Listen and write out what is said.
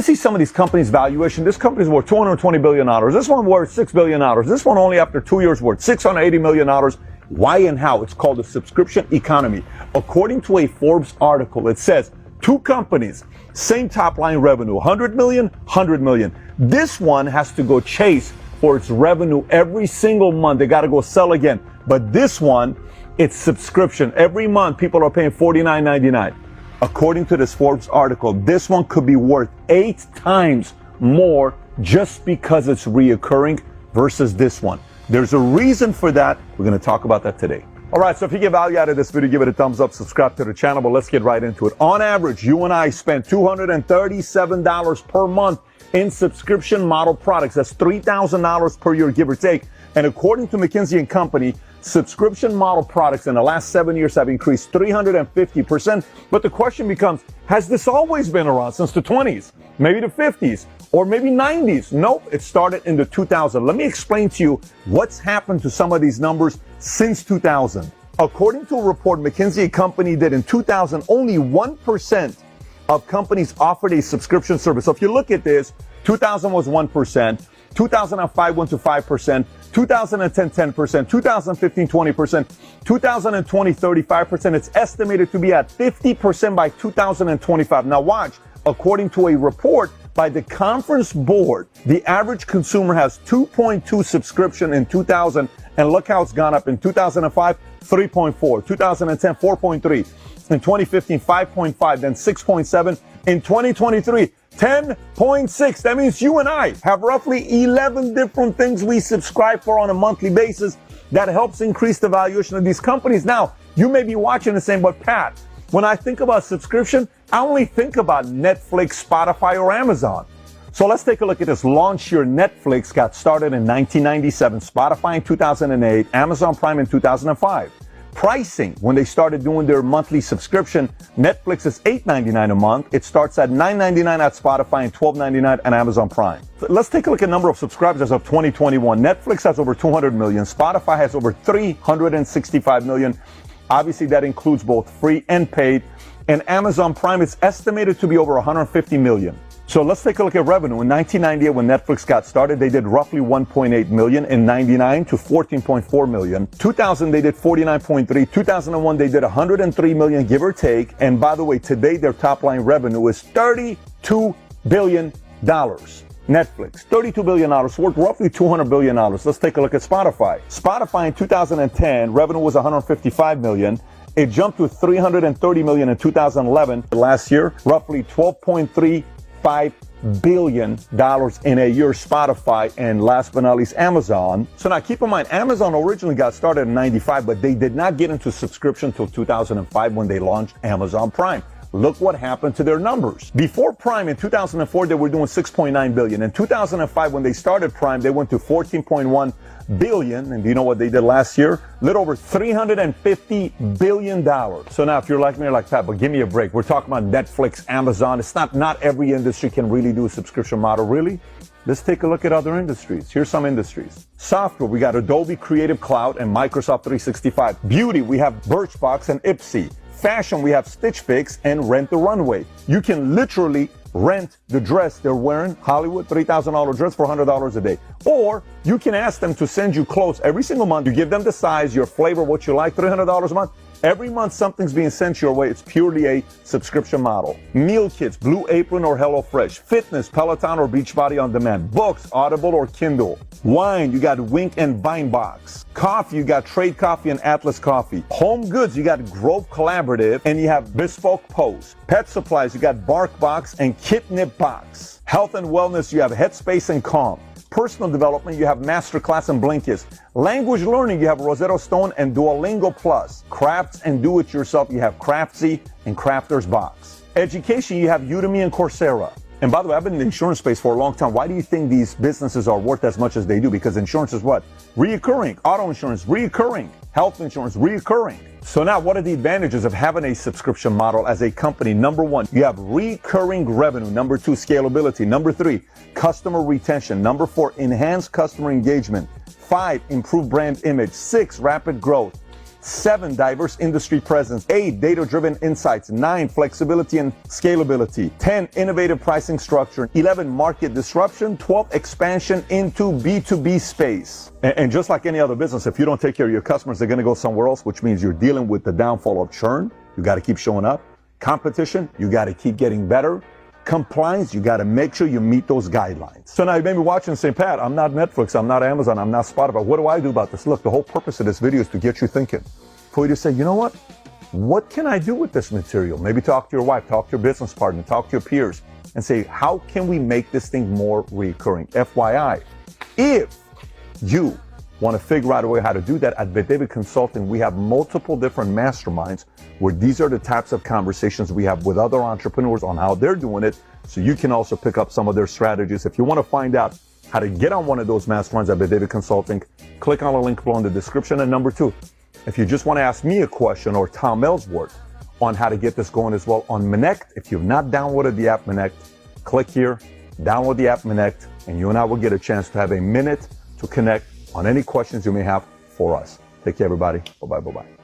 See some of these companies' valuation. This company's worth $220 billion. This one worth $6 billion. This one only after 2 years worth $680 million. Why and how? It's called the subscription economy. According to a Forbes article, it says two companies, same top line revenue, 100 million, 100 million. This one has to go chase for its revenue every single month. They got to go sell again. But this one, it's subscription. Every month, people are paying $49.99. According to this Forbes article, this one could be worth 8 times more just because it's reoccurring versus this one. There's a reason for that. We're going to talk about that today. All right, so if you get value out of this video, give it a thumbs up, subscribe to the channel, but let's get right into it. On average, you and I spend $237 per month in subscription model products. That's $3,000 per year, give or take. And according to McKinsey & Company, subscription model products in the last 7 years have increased 350%. But the question becomes, has this always been around since the 20s, maybe the 50s, or maybe 90s? Nope, it started in the 2000s. Let me explain to you what's happened to some of these numbers since 2000. According to a report McKinsey & Company did in 2000, only 1% of companies offered a subscription service. So if you look at this, 2000 was 1%, 2005 went to 5%, 2010, 10%, 2015, 20%, 2020, 35%. It's estimated to be at 50% by 2025. Now watch, according to a report by the Conference Board, the average consumer has 2.2 subscription in 2000, and look how it's gone up. In 2005, 3.4, 2010, 4.3, in 2015, 5.5, then 6.7, in 2023, 10.6. That means you and I have roughly 11 different things we subscribe for on a monthly basis that helps increase the valuation of these companies. Now, you may be watching and saying, but Pat, when I think about subscription, I only think about Netflix, Spotify, or Amazon. So let's take a look at this. Launch Your Netflix got started in 1997, Spotify in 2008, Amazon Prime in 2005. Pricing, when they started doing their monthly subscription, Netflix is $8.99 a month. It starts at $9.99 at Spotify and $12.99 at Amazon Prime. Let's take a look at number of subscribers as of 2021. Netflix has over 200 million. Spotify has over 365 million. Obviously, that includes both free and paid. And Amazon Prime is estimated to be over 150 million. So let's take a look at revenue. In 1998, when Netflix got started, they did roughly 1.8 million. In 99 to 14.4 million. 2000, they did 49.3. 2001, they did 103 million, give or take. And by the way, today their top line revenue is $32 billion. Netflix, $32 billion, worth roughly $200 billion. Let's take a look at Spotify. Spotify in 2010, revenue was 155 million. It jumped to 330 million in 2011. Last year, roughly $12.35 billion in a year. Spotify, and last but not least, Amazon. So now keep in mind, Amazon originally got started in 95, but they did not get into subscription until 2005 when they launched Amazon Prime. Look what happened to their numbers. Before Prime in 2004, they were doing 6.9 billion. In 2005, when they started Prime, they went to 14.1 billion. And do you know what they did last year? A little over $350 billion. So now if you're like me, you're like, Pat, but give me a break. We're talking about Netflix, Amazon. It's not every industry can really do a subscription model, really. Let's take a look at other industries. Here's some industries. Software, we got Adobe Creative Cloud and Microsoft 365. Beauty, we have Birchbox and Ipsy. Fashion, we have Stitch Fix and Rent the Runway. You can literally rent the dress they're wearing, Hollywood, $3,000 dress for $100 a day. Or you can ask them to send you clothes every single month. You give them the size, your flavor, what you like, $300 a month. Every month something's being sent your way. It's purely a subscription model. Meal kits, Blue Apron or HelloFresh. Fitness, Peloton or Beachbody On Demand. Books, Audible or Kindle. Wine, you got Wink and Vinebox. Coffee, you got Trade Coffee and Atlas Coffee. Home goods, you got Grove Collaborative and you have Bespoke Post. Pet supplies, you got BarkBox and Kitnip Box. Health and wellness, you have Headspace and Calm. Personal development, you have Masterclass and Blinkist. Language learning, you have Rosetta Stone and Duolingo Plus. Crafts and do-it-yourself, you have Craftsy and Crafter's Box. Education, you have Udemy and Coursera. And by the way, I've been in the insurance space for a long time. Why do you think these businesses are worth as much as they do? Because insurance is what? Reoccurring. Auto insurance, reoccurring. Health insurance, reoccurring. So now what are the advantages of having a subscription model as a company? Number one, you have recurring revenue. Number two, scalability. Number three, customer retention. Number four, enhanced customer engagement. 5, improved brand image. 6, rapid growth. 7, diverse industry presence. 8, data-driven insights. 9, flexibility and scalability. 10, innovative pricing structure. 11, market disruption. 12, expansion into B2B space. And just like any other business, if you don't take care of your customers, they're going to go somewhere else, which means you're dealing with the downfall of churn. You got to keep showing up. Competition, you got to keep getting better. Compliance, you got to make sure you meet those guidelines. So now you may be watching and saying, Pat, I'm not Netflix, I'm not Amazon, I'm not Spotify. What do I do about this? Look, the whole purpose of this video is to get you thinking. For you to say, you know what can I do with this material? Maybe talk to your wife, talk to your business partner, talk to your peers, and say, how can we make this thing more recurring? FYI, if you want to figure out a way how to do that, at David Consulting, we have multiple different masterminds where these are the types of conversations we have with other entrepreneurs on how they're doing it, so you can also pick up some of their strategies. If you want to find out how to get on one of those masterminds at David Consulting, click on the link below in the description. And number 2, if you just want to ask me a question or Tom Ellsworth on how to get this going as well on Monect, if you've not downloaded the app Monect, click here, download the app Monect, and you and I will get a chance to have a minute to connect on any questions you may have for us. Take care, everybody. Bye-bye, bye-bye.